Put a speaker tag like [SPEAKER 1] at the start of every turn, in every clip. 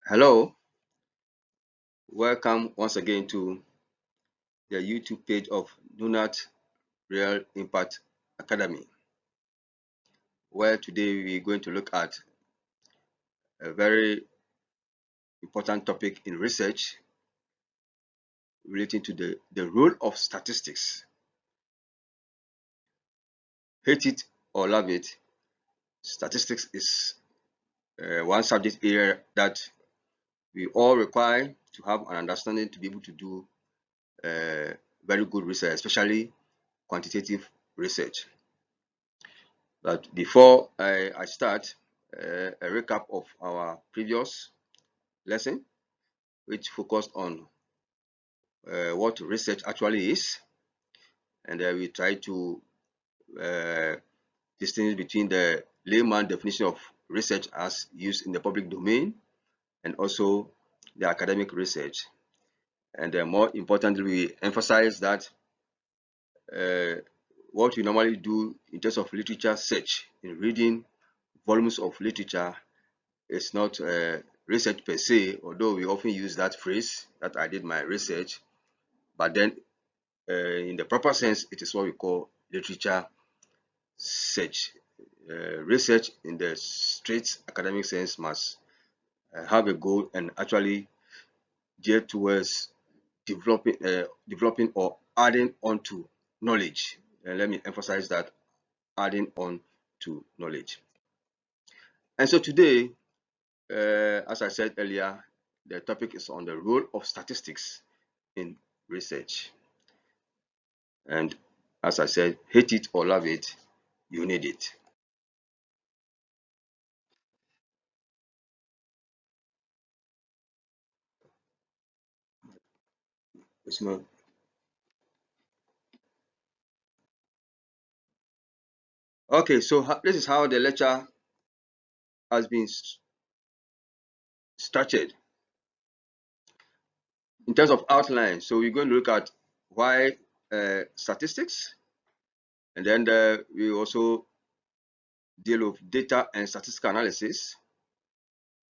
[SPEAKER 1] Hello, welcome once again to the YouTube page of Donut Real Impact Academy, where today we're going to look at a very important topic in research relating to the role of statistics. Hate it or love it, statistics is one subject area that we all require to have an understanding to be able to do very good research, especially quantitative research. But before I start, a recap of our previous lesson, which focused on what research actually is, and we try to uh, distinguish between the layman definition of research as used in the public domain and also the academic research. And more importantly, we emphasize that uh, what we normally do in terms of literature search in reading volumes of literature is not research per se, although we often use that phrase that I did my research, but then in the proper sense, it is what we call literature search. Research in the straight academic sense must have a goal and actually geared towards developing or adding on to knowledge. And let me emphasize that, adding on to knowledge. And so today, as I said earlier, the topic is on the role of statistics in research. And as I said, hate it or love it, you need it. It's not. Okay, so this is how the lecture has been structured in terms of outline. So we're going to look at why statistics, and then we also deal with data and statistical analysis,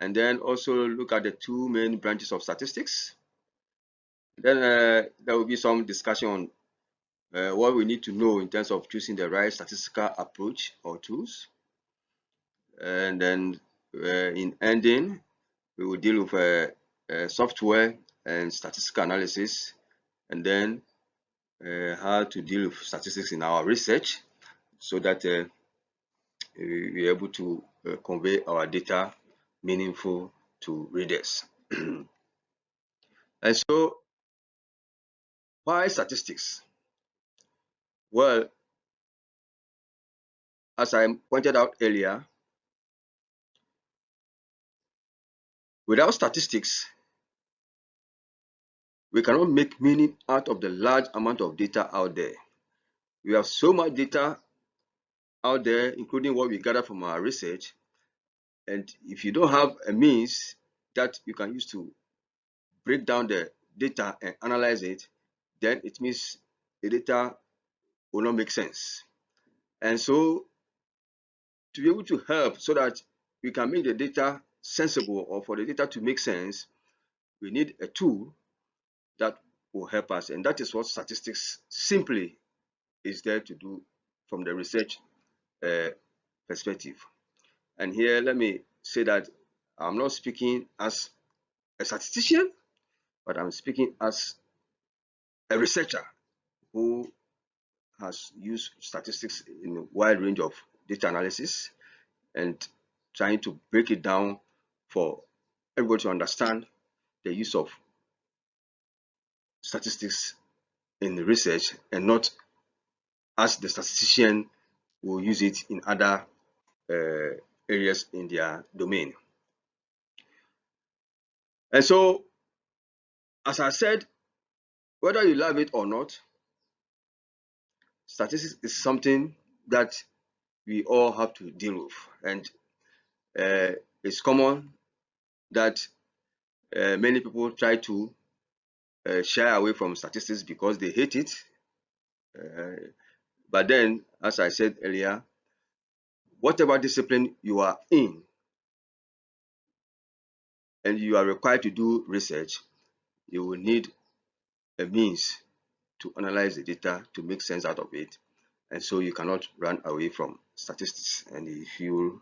[SPEAKER 1] and then also look at the two main branches of statistics. Then there will be some discussion on what we need to know in terms of choosing the right statistical approach or tools. And then in ending, we will deal with software and statistical analysis, and then how to deal with statistics in our research so that we're able to convey our data meaningful to readers. And so, why statistics? Well, as I pointed out earlier, without statistics, we cannot make meaning out of the large amount of data out there. We have so much data out there, including what we gather from our research. And if you don't have a means that you can use to break down the data and analyze it, then it means the data will not make sense. And so to be able to help so that we can make the data sensible, or for the data to make sense, we need a tool that will help us. And that is what statistics simply is there to do from the research perspective. And here, let me say that I'm not speaking as a statistician, but I'm speaking as a researcher who has used statistics in a wide range of data analysis and trying to break it down for everybody to understand the use of statistics in research, and not as the statistician will use it in other uh, areas in their domain. And so, as I said, whether you love it or not, statistics is something that we all have to deal with. And it's common that many people try to shy away from statistics because they hate it. But then, as I said earlier, whatever discipline you are in, and you are required to do research, you will need a means to analyze the data to make sense out of it. And so you cannot run away from statistics. And if you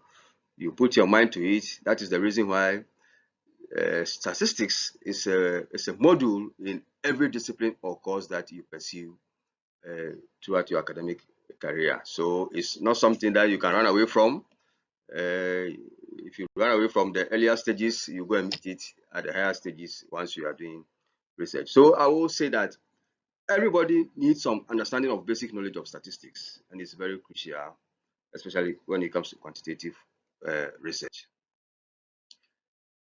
[SPEAKER 1] put your mind to it, that is the reason why statistics is a module in every discipline or course that you pursue throughout your academic career. So it's not something that you can run away from. If you run away from the earlier stages, you go and meet it at the higher stages once you are doing research. So I will say that everybody needs some understanding of basic knowledge of statistics, and it's very crucial, especially when it comes to quantitative research.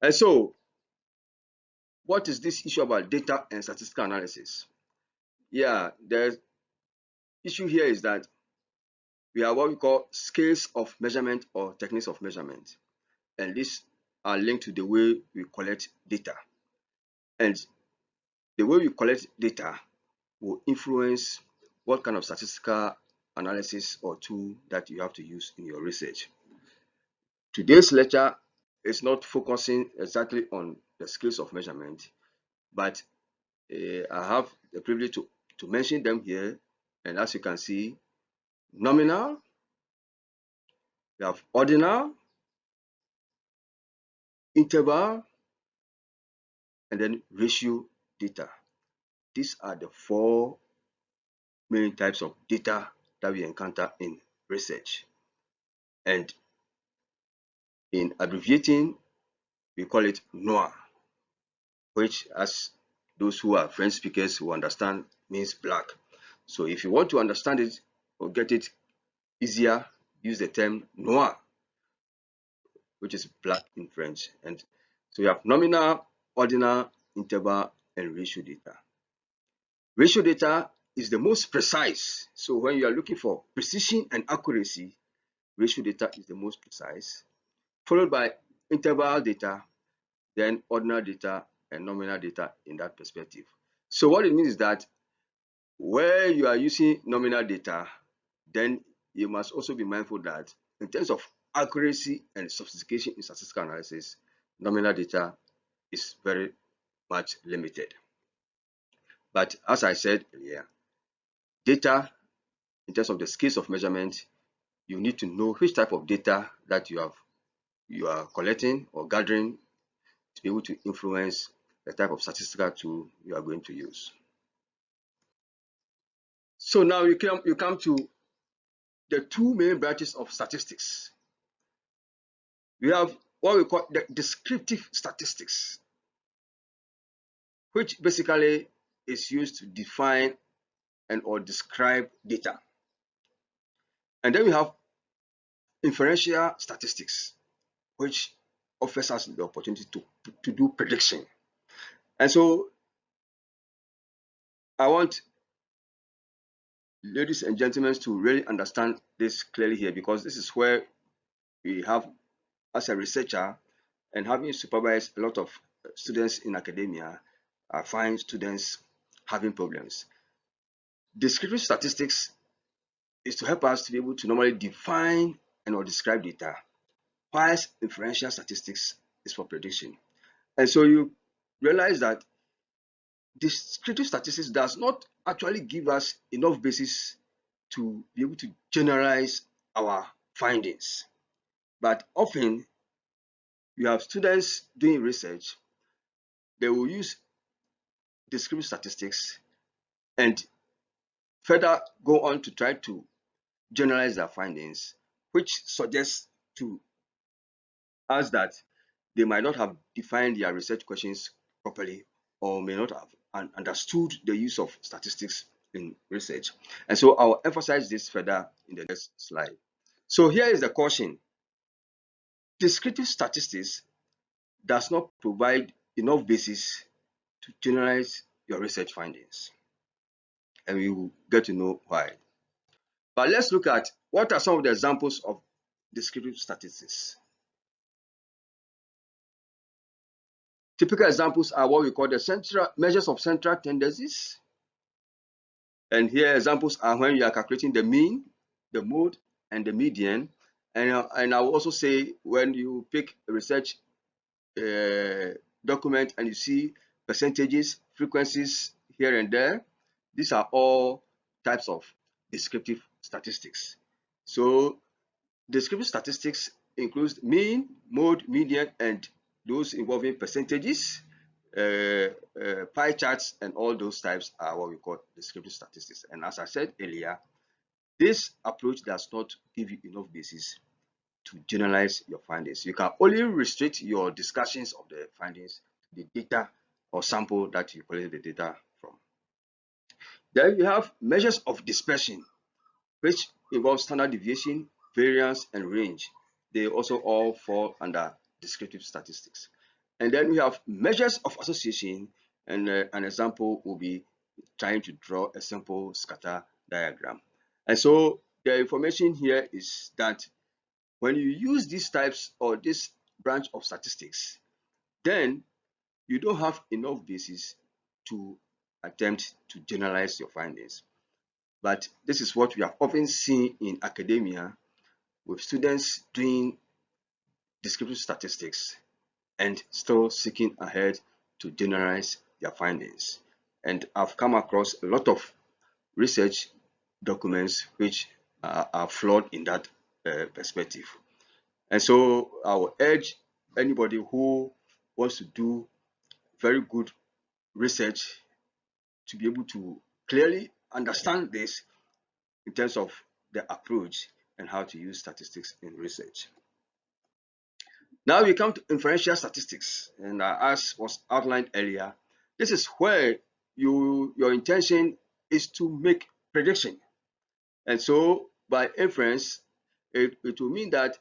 [SPEAKER 1] And so, what is this issue about data and statistical analysis? Yeah, the issue here is that we have what we call scales of measurement or techniques of measurement, and these are linked to the way we collect data. And the way we collect data will influence what kind of statistical analysis or tool that you have to use in your research. Today's lecture is not focusing exactly on the scales of measurement, but I have the privilege to mention them here. And as you can see, nominal, we have ordinal, interval, and then ratio data. These are the four main types of data that we encounter in research. And in abbreviating, we call it NOAA, which, as those who are French speakers who understand, means black. So if you want to understand it or get it easier, use the term noir, which is black in French. And so you have nominal, ordinal, interval, and ratio data. Ratio data is the most precise. So when you are looking for precision and accuracy, ratio data is the most precise, followed by interval data, then ordinal data, and nominal data in that perspective. So what it means is that where you are using nominal data, then you must also be mindful that in terms of accuracy and sophistication in statistical analysis, nominal data is very much limited. But as I said earlier, data, in terms of the scales of measurement, you need to know which type of data that you are collecting or gathering to be able to influence the type of statistical tool you are going to use. So now you come to the two main branches of statistics. We have what we call the descriptive statistics, which basically is used to define and or describe data. And then we have inferential statistics, which offers us the opportunity to do prediction. And so I want ladies and gentlemen to really understand this clearly here, because this is where we have, as a researcher and having supervised a lot of students in academia, I find students having problems. Descriptive statistics is to help us to be able to normally define and or describe data, whilst inferential statistics is for prediction. And so you realize that descriptive statistics does not actually give us enough basis to be able to generalize our findings. But often you have students doing research, they will use descriptive statistics and further go on to try to generalize their findings, which suggests to us that they might not have defined their research questions properly, or may not have understood the use of statistics in research. And so I'll emphasize this further in the next slide. So here is the caution. Descriptive statistics does not provide enough basis to generalize your research findings. And we will get to know why. But let's look at what are some of the examples of descriptive statistics. Typical examples are what we call the central measures of central tendencies. And here examples are when you are calculating the mean, the mode, and the median. And I will also say when you pick a research document and you see percentages, frequencies here and there, these are all types of descriptive statistics. So descriptive statistics includes mean, mode, median, and those involving percentages, pie charts, and all those types are what we call descriptive statistics. And as I said earlier, this approach does not give you enough basis to generalize your findings. You can only restrict your discussions of the findings to the data or sample that you collect the data from. Then you have measures of dispersion, which involve standard deviation, variance, and range. They also all fall under descriptive statistics. And then we have measures of association, and an example will be trying to draw a simple scatter diagram. And so the information here is that when you use these types or this branch of statistics, then you don't have enough basis to attempt to generalize your findings. But this is what we have often seen in academia with students doing descriptive statistics and still seeking ahead to generalize their findings. And I've come across a lot of research documents which are flawed in that perspective. And so I will urge anybody who wants to do very good research to be able to clearly understand this in terms of the approach and how to use statistics in research. Now we come to inferential statistics, and as was outlined earlier, this is where your intention is to make prediction. And so by inference, it will mean that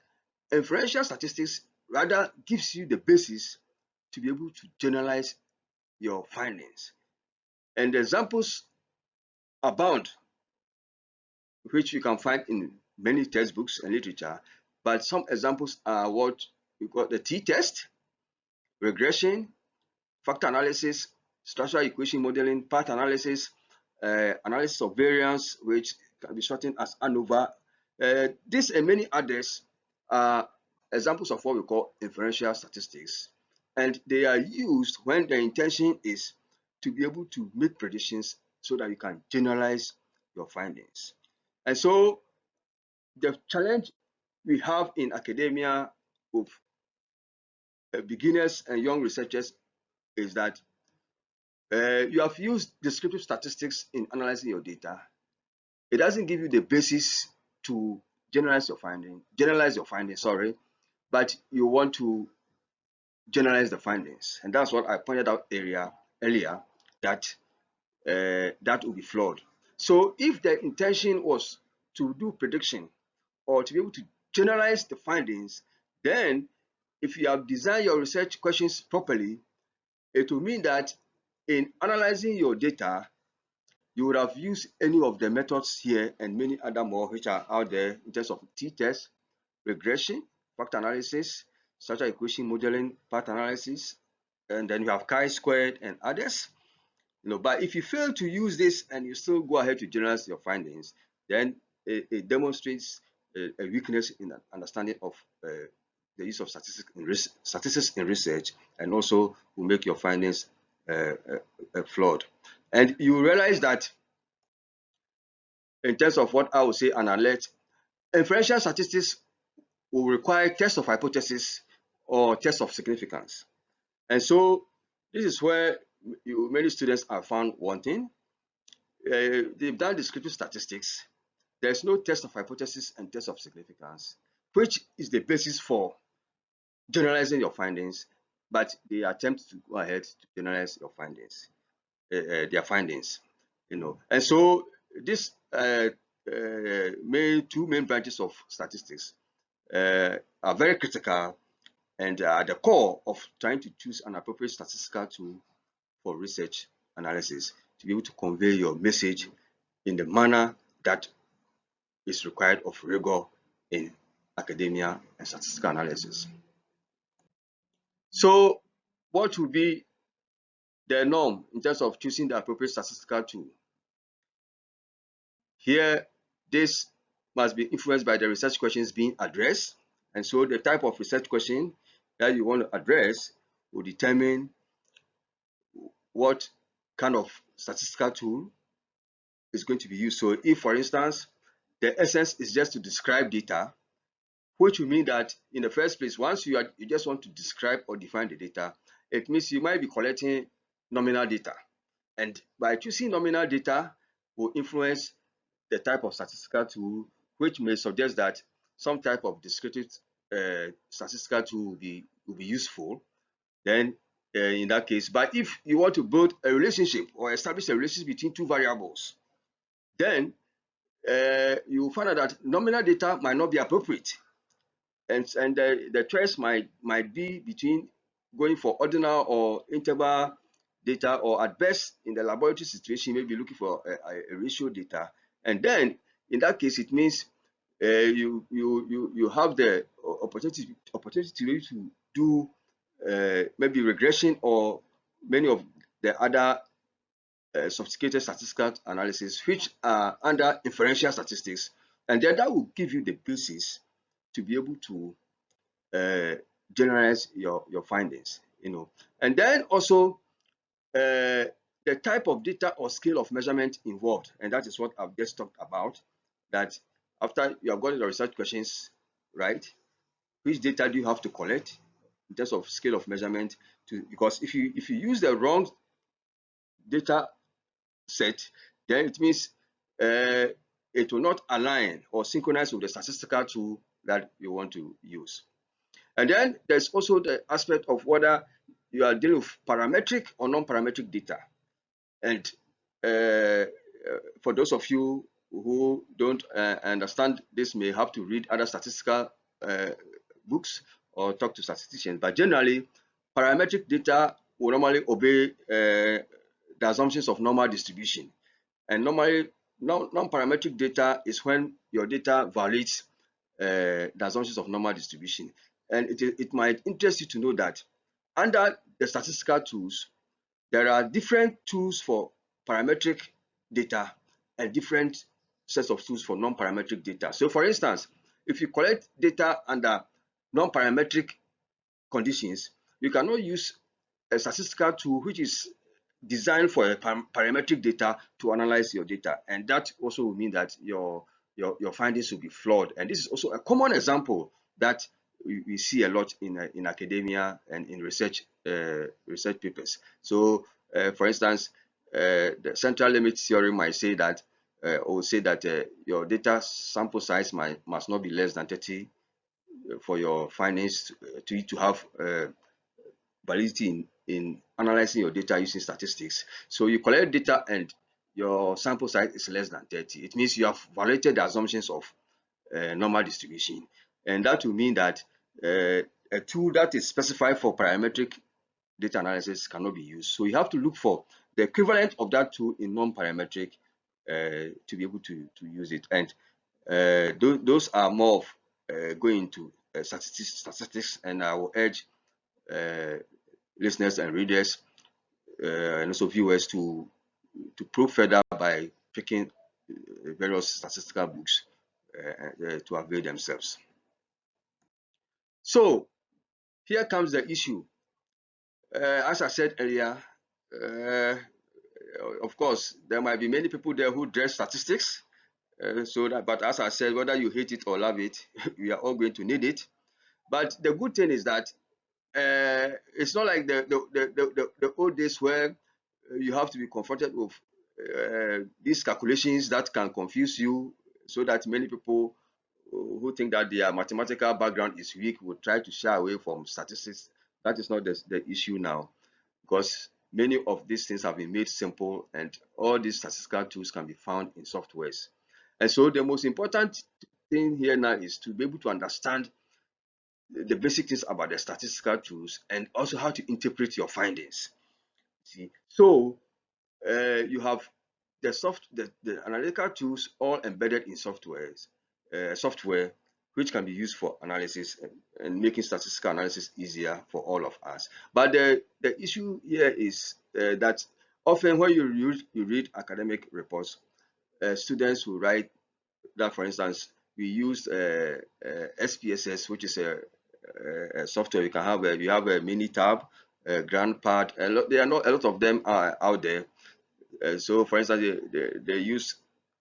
[SPEAKER 1] inferential statistics rather gives you the basis to be able to generalize your findings. And the examples abound, which you can find in many textbooks and literature, but some examples are what we call the t-test, regression, factor analysis, structural equation modeling, path analysis, analysis of variance, which can be shortened as ANOVA. This and many others are examples of what we call inferential statistics, and they are used when the intention is to be able to make predictions so that you can generalize your findings. And so the challenge we have in academia with beginners and young researchers is that you have used descriptive statistics in analyzing your data. It doesn't give you the basis to generalize your findings, but you want to generalize the findings. And that's what I pointed out earlier that that will be flawed. So if the intention was to do prediction or to be able to generalize the findings, then if you have designed your research questions properly, it will mean that in analyzing your data, you would have used any of the methods here and many other more which are out there in terms of t-test, regression, factor analysis, structural equation modeling, path analysis, and then you have chi-squared and others. But if you fail to use this and you still go ahead to generalize your findings, then it demonstrates a weakness in the understanding of the use of statistics in research, and also will make your findings flawed. And you realize that in terms of what I would say an alert, inferential statistics will require test of hypothesis or test of significance. And so this is where many students are found wanting. They've done descriptive statistics. There's no test of hypothesis and test of significance, which is the basis for generalizing your findings, but they attempt to go ahead to generalize your findings, their findings, And so this two main branches of statistics are very critical and are at the core of trying to choose an appropriate statistical tool for research analysis to be able to convey your message in the manner that is required of rigor in academia and statistical analysis. So what would be the norm in terms of choosing the appropriate statistical tool? Here, this must be influenced by the research questions being addressed. And so the type of research question that you want to address will determine what kind of statistical tool is going to be used. So if, for instance, the essence is just to describe data, which will mean that in the first place, once you just want to describe or define the data, it means you might be collecting nominal data. And by choosing nominal data will influence the type of statistical tool, which may suggest that some type of descriptive statistical tool will be useful. Then in that case, but if you want to build a relationship or establish a relationship between two variables, then you will find out that nominal data might not be appropriate, and the choice might be between going for ordinal or interval data, or at best in the laboratory situation, maybe looking for a ratio data. And then in that case, it means you have the opportunity to do maybe regression or many of the other sophisticated statistical analysis, which are under inferential statistics, and then that will give you the basis to be able to generalize your findings, and then also the type of data or scale of measurement involved, and that is what I've just talked about. That after you have gotten the research questions right, which data do you have to collect in terms of scale of measurement? Because if you use the wrong data set, then it means it will not align or synchronize with the statistical tool that you want to use. And then there's also the aspect of whether you are dealing with parametric or non-parametric data. And for those of you who don't understand this, may have to read other statistical books or talk to statisticians. But generally, parametric data will normally obey the assumptions of normal distribution. And normally, non-parametric data is when your data violates the assumptions of normal distribution. And it might interest you to know that under the statistical tools, there are different tools for parametric data and different sets of tools for non-parametric data. So for instance, if you collect data under non-parametric conditions, you cannot use a statistical tool which is designed for a parametric data to analyze your data, and that also will mean that your findings will be flawed. And this is also a common example that we see a lot in academia and in research papers. So for instance, the central limit theory might say that or say that your data sample size must not be less than 30 for your findings to have validity in analyzing your data using statistics. So you collect data and your sample size is less than 30. It means you have violated the assumptions of normal distribution, and that will mean that a tool that is specified for parametric data analysis cannot be used. So you have to look for the equivalent of that tool in non-parametric to be able to use it. And those are more of going into statistics, and I will urge listeners and readers and also viewers to probe further by picking various statistical books to avail themselves. So here comes the issue. As I said earlier, of course, there might be many people there who dread statistics. But as I said, whether you hate it or love it, we are all going to need it. But the good thing is that it's not like the old days where you have to be confronted with these calculations that can confuse you, so that many people who think that their mathematical background is weak will try to shy away from statistics. That is not the issue now, because many of these things have been made simple, and all these statistical tools can be found in softwares. And so the most important thing here now is to be able to understand the basic things about the statistical tools and also how to interpret your findings. See, so you have the analytical tools all embedded in software which can be used for analysis and making statistical analysis easier for all of us. But the issue here is that often when you read academic reports, students will write that, for instance, we used SPSS, which is a software. You can have you have a mini tab, grand part. There are not a lot of them are out there. So, for instance, they use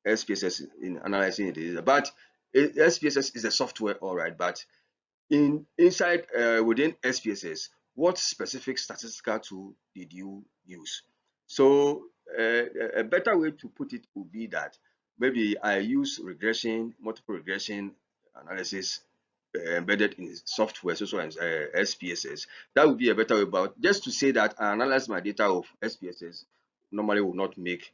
[SPEAKER 1] SPSS in analyzing it. But SPSS is a software, all right. But inside within SPSS, what specific statistical tool did you use? So a better way to put it would be that maybe I use regression, multiple regression analysis embedded in software, so as SPSS. That would be a better way. But just to say that I analyze my data of SPSS normally will not make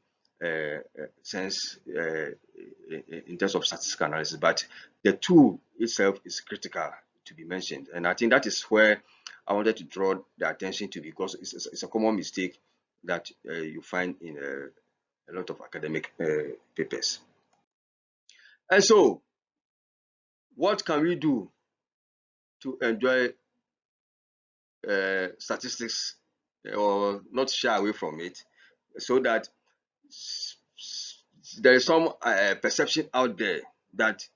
[SPEAKER 1] sense in terms of statistical analysis. But the tool itself is critical to be mentioned, and I think that is where I wanted to draw the attention to, because it's a common mistake that you find in a lot of academic papers. And so, what can we do to enjoy statistics or not shy away from it, so that there is some perception out there that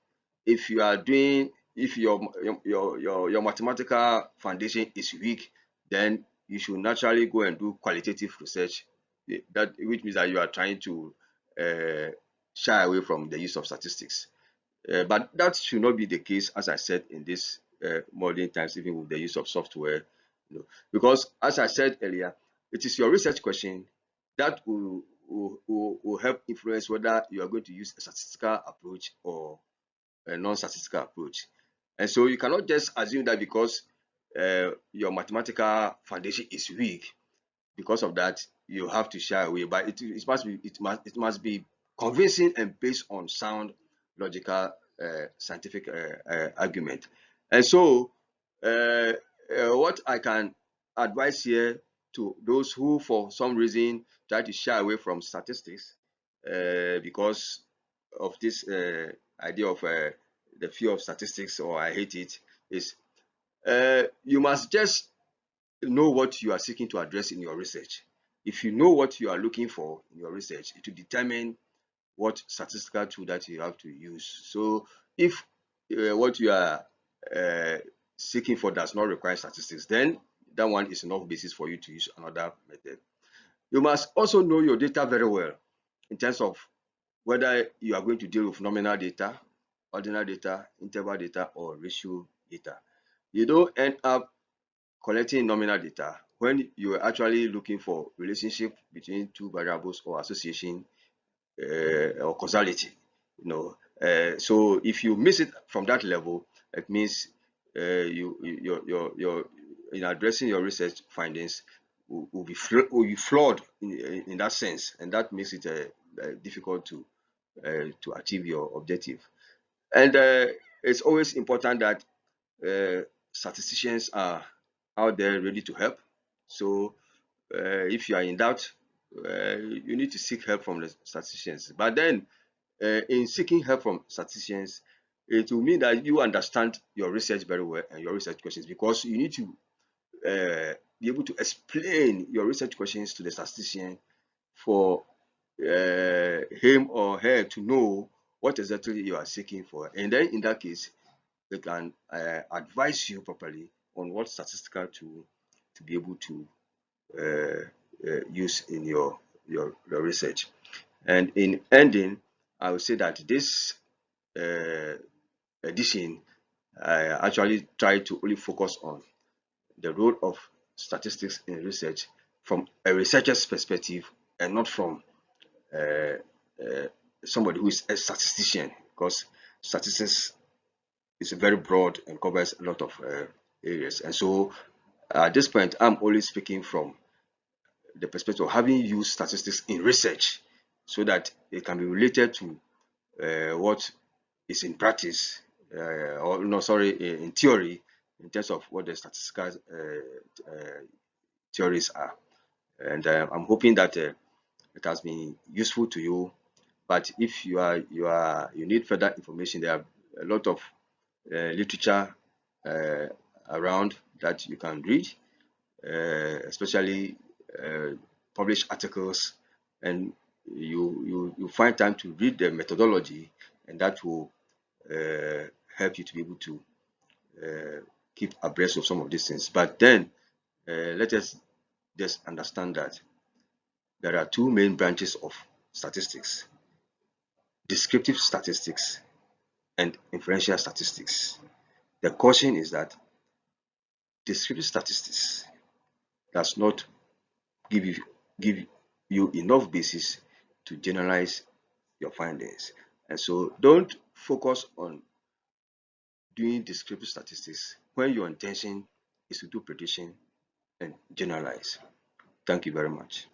[SPEAKER 1] if you are doing, if your mathematical foundation is weak, then you should naturally go and do qualitative research. That which means that you are trying to shy away from the use of statistics. But that should not be the case, as I said, in this modern times, even with the use of software. Because as I said earlier, it is your research question that will help influence whether you are going to use a statistical approach or a non-statistical approach. And so you cannot just assume that because your mathematical foundation is weak, because of that you have to shy away. But it must be convincing and based on sound logical scientific argument. And so what I can advise here to those who for some reason try to shy away from statistics because of this idea of the fear of statistics, or I hate it, is you must just know what you are seeking to address in your research. If you know what you are looking for in your research, it will determine what statistical tool that you have to use. So if what you are seeking for does not require statistics, then that one is enough basis for you to use another method. You must also know your data very well in terms of whether you are going to deal with nominal data, ordinal data, interval data, or ratio data. You don't end up collecting nominal data when you are actually looking for relationship between two variables or association or causality. So if you miss it from that level, it means your in addressing your research findings will be flawed in that sense, and that makes it difficult to achieve your objective. And it's always important that statisticians are out there ready to help. So if you are in doubt, you need to seek help from the statisticians. But then in seeking help from statisticians, it will mean that you understand your research very well and your research questions, because you need to be able to explain your research questions to the statistician for him or her to know what exactly you are seeking for. And then in that case, they can advise you properly on what statistical tool to be able to use in your research. And in ending, I would say that this edition, I actually try to only focus on the role of statistics in research from a researcher's perspective, and not from somebody who is a statistician, because statistics is very broad and covers a lot of areas. And so at this point, I'm only speaking from the perspective of having used statistics in research, so that it can be related to what is in practice, or no, sorry, in theory, in terms of what the statistical theories are. And I'm hoping that it has been useful to you. But if you need further information, there are a lot of literature around that you can read, especially published articles, and you find time to read the methodology, and that will help you to be able to keep abreast of some of these things. But then let us just understand that there are two main branches of statistics: descriptive statistics and inferential statistics. The caution is that descriptive statistics does not give you give you enough basis to generalize your findings, and so don't focus on doing descriptive statistics when your intention is to do prediction and generalize. Thank you very much.